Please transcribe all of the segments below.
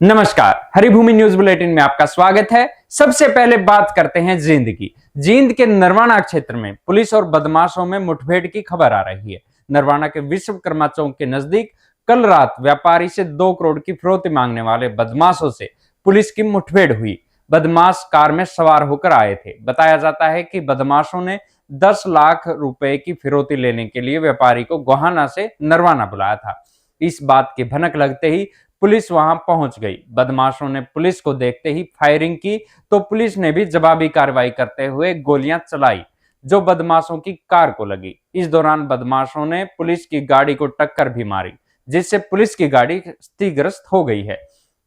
नमस्कार, Haribhoomi news bulletin में आपका स्वागत है। सबसे पहले बात करते हैं जींद की। जींद के नरवाना क्षेत्र में पुलिस और बदमाशों में मुठभेड़ की खबर आ रही है। नरवाना के विश्वकर्मा चौक के नजदीक कल रात व्यापारी से 2 करोड़ की फिरौती मांगने वाले बदमाशों से पुलिस की मुठभेड़ हुई। बदमाश कार में सवार होकर आए थे। बताया जाता है कि बदमाशों ने 10 लाख रुपए की फिरौती लेने के लिए व्यापारी को गोहाना से नरवाना बुलाया था। इस बात की भनक लगते ही पुलिस वहां पहुंच गई। बदमाशों ने पुलिस को देखते ही फायरिंग की तो पुलिस ने भी जवाबी कार्रवाई करते हुए गोलियां चलाई जो बदमाशों की कार को लगी। इस दौरान बदमाशों ने पुलिस की गाड़ी को टक्कर भी मारी जिससे पुलिस की गाड़ी क्षतिग्रस्त हो गई है।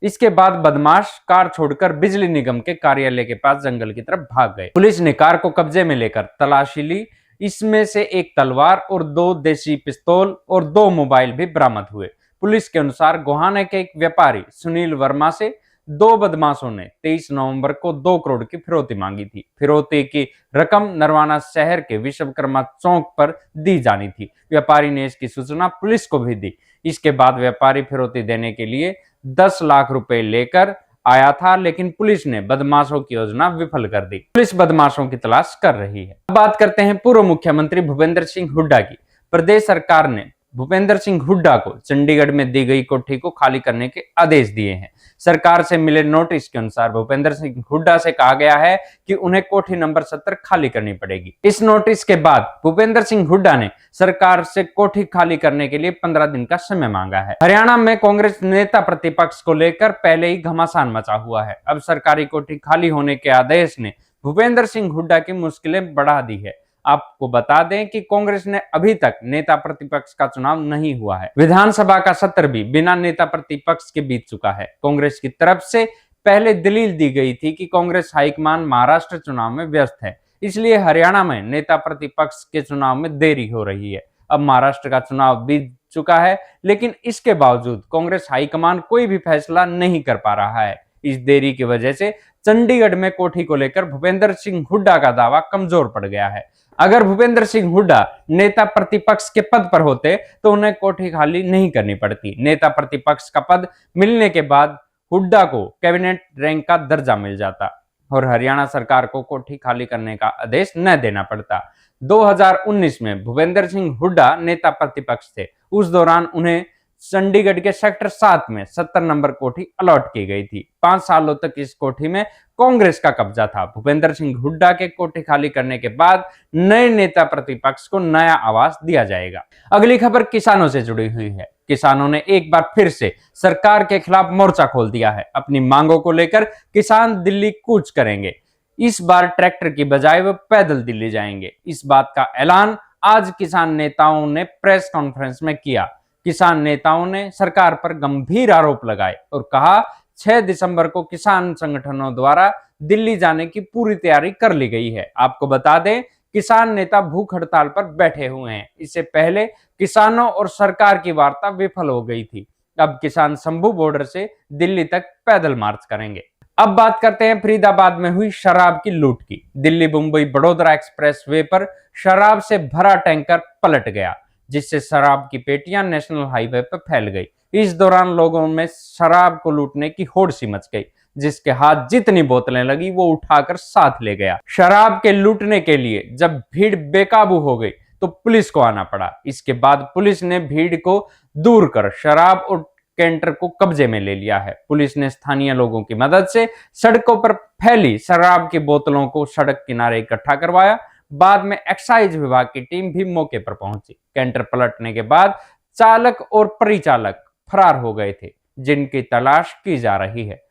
इसके बाद बदमाश कार छोड़कर बिजली निगम के कार्यालय के पास जंगल की तरफ भाग गए। पुलिस ने कार को कब्जे में लेकर तलाशी ली। इसमें से एक तलवार और 2 देसी पिस्तौल और 2 मोबाइल भी बरामद हुए। पुलिस के अनुसार गोहाना के एक व्यापारी सुनील वर्मा से 2 बदमाशों ने 23 नवंबर को 2 करोड़ की फिरौती मांगी थी। फिरौती की रकम नरवाना शहर के विश्वकर्मा चौक पर दी जानी थी। व्यापारी ने इसकी सूचना पुलिस को भी दी। इसके बाद व्यापारी फिरौती देने के लिए 10 लाख रुपए लेकर आया था, लेकिन पुलिस ने बदमाशों की योजना विफल कर दी। पुलिस बदमाशों की तलाश कर रही है। अब बात करते हैं पूर्व मुख्यमंत्री भूपेंद्र सिंह हुड्डा की। प्रदेश सरकार ने भूपेंद्र सिंह हुड्डा को चंडीगढ़ में दी गई कोठी को खाली करने के आदेश दिए हैं। सरकार से मिले नोटिस के अनुसार भूपेंद्र सिंह हुड्डा से कहा गया है कि उन्हें कोठी नंबर 70 खाली करनी पड़ेगी। इस नोटिस के बाद भूपेंद्र सिंह हुड्डा ने सरकार से कोठी खाली करने के लिए 15 दिन का समय मांगा है। हरियाणा में कांग्रेस नेता प्रतिपक्ष को लेकर पहले ही घमासान मचा हुआ है। अब सरकारी कोठी खाली होने के आदेश ने भूपेंद्र सिंह हुड्डा की मुश्किलें बढ़ा दी है। आपको बता दें कि कांग्रेस ने अभी तक नेता प्रतिपक्ष का चुनाव नहीं हुआ है। विधानसभा का सत्र भी बिना नेता प्रतिपक्ष के बीत चुका है। कांग्रेस की तरफ से पहले दलील दी गई थी कि कांग्रेस हाईकमान महाराष्ट्र चुनाव में व्यस्त है, इसलिए हरियाणा में नेता प्रतिपक्ष के चुनाव में देरी हो रही है। अब महाराष्ट्र का चुनाव बीत चुका है, लेकिन इसके बावजूद कांग्रेस हाईकमान कोई भी फैसला नहीं कर पा रहा है। इस देरी की वजह से चंडीगढ़ में कोठी को लेकर भूपेंद्र सिंह हुड्डा का दावा कमजोर पड़ गया है। अगर भूपेंद्र सिंह हुड्डा नेता प्रतिपक्ष के पद पर होते तो उन्हें कोठी खाली नहीं करनी पड़ती। नेता प्रतिपक्ष का पद मिलने के बाद हुड्डा को कैबिनेट रैंक का दर्जा मिल जाता और हरियाणा सरकार को कोठी खाली करने का आदेश न देना पड़ता। 2019 में भूपेंद्र सिंह हुड्डा नेता प्रतिपक्ष थे। उस दौरान उन्हें चंडीगढ़ के सेक्टर 7 में 70 नंबर कोठी अलॉट की गई थी। 5 सालों तक इस कोठी में कांग्रेस का कब्जा था। भूपेंद्र सिंह हुड्डा के कोठी खाली करने के बाद नए नेता प्रतिपक्ष को नया आवास दिया जाएगा। अगली खबर किसानों से जुड़ी हुई है। किसानों ने एक बार फिर से सरकार के खिलाफ मोर्चा खोल दिया है। अपनी मांगों को लेकर किसान दिल्ली कूच करेंगे। इस बार ट्रैक्टर की बजाय वो पैदल दिल्ली जाएंगे। इस बात का ऐलान आज किसान नेताओं ने प्रेस कॉन्फ्रेंस में किया। किसान नेताओं ने सरकार पर गंभीर आरोप लगाए और कहा 6 दिसंबर को किसान संगठनों द्वारा दिल्ली जाने की पूरी तैयारी कर ली गई है। आपको बता दें, किसान नेता भूख हड़ताल पर बैठे हुए हैं। इससे पहले किसानों और सरकार की वार्ता विफल हो गई थी। अब किसान शंभू बॉर्डर से दिल्ली तक पैदल मार्च करेंगे। अब बात करते हैं फरीदाबाद में हुई शराब की लूट की। दिल्ली मुंबई बड़ोदरा एक्सप्रेस वे पर शराब से भरा टैंकर पलट गया, जिससे शराब की पेटियां नेशनल हाईवे पर फैल गई। इस दौरान लोगों में शराब को लूटने की होड़ सी मच गई। जिसके हाथ जितनी बोतलें लगी वो उठाकर साथ ले गया। शराब के लूटने के लिए जब भीड़ बेकाबू हो गई तो पुलिस को आना पड़ा। इसके बाद पुलिस ने भीड़ को दूर कर शराब और कैंटर को कब्जे में ले लिया है। पुलिस ने स्थानीय लोगों की मदद से सड़कों पर फैली शराब की बोतलों को सड़क किनारे इकट्ठा करवाया। बाद में एक्साइज विभाग की टीम भी मौके पर पहुंची। कैंटर पलटने के बाद चालक और परिचालक फरार हो गए थे, जिनकी तलाश की जा रही है।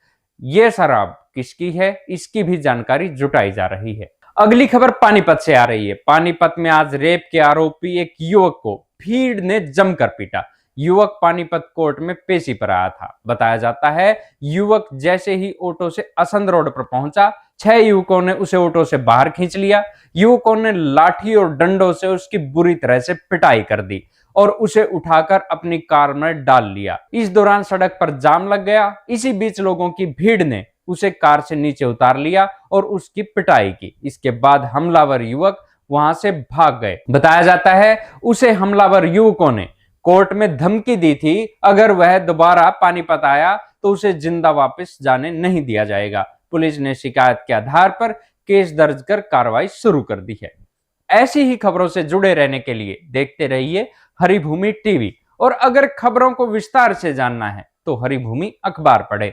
यह शराब किसकी है, इसकी भी जानकारी जुटाई जा रही है। अगली खबर पानीपत से आ रही है। पानीपत में आज रेप के आरोपी एक युवक को भीड़ ने जमकर पीटा। युवक पानीपत कोर्ट में पेशी पर आया था। बताया जाता है युवक जैसे ही ऑटो से असंध रोड पर पहुंचा, 6 युवकों ने उसे ऑटो से बाहर खींच लिया। युवकों ने लाठी और डंडों से उसकी बुरी तरह से पिटाई कर दी और उसे उठाकर अपनी कार में डाल लिया। इस दौरान सड़क पर जाम लग गया। इसी बीच लोगों की भीड़ ने उसे कार से नीचे उतार लिया और उसकी पिटाई की। इसके बाद हमलावर युवक वहां से भाग गए। बताया जाता है उसे हमलावर युवकों ने कोर्ट में धमकी दी थी, अगर वह दोबारा पानीपत आया तो उसे जिंदा वापस जाने नहीं दिया जाएगा। पुलिस ने शिकायत के आधार पर केस दर्ज कर कार्रवाई शुरू कर दी है। ऐसी ही खबरों से जुड़े रहने के लिए देखते रहिए हरिभूमि टीवी, और अगर खबरों को विस्तार से जानना है तो हरिभूमि अखबार पढ़े।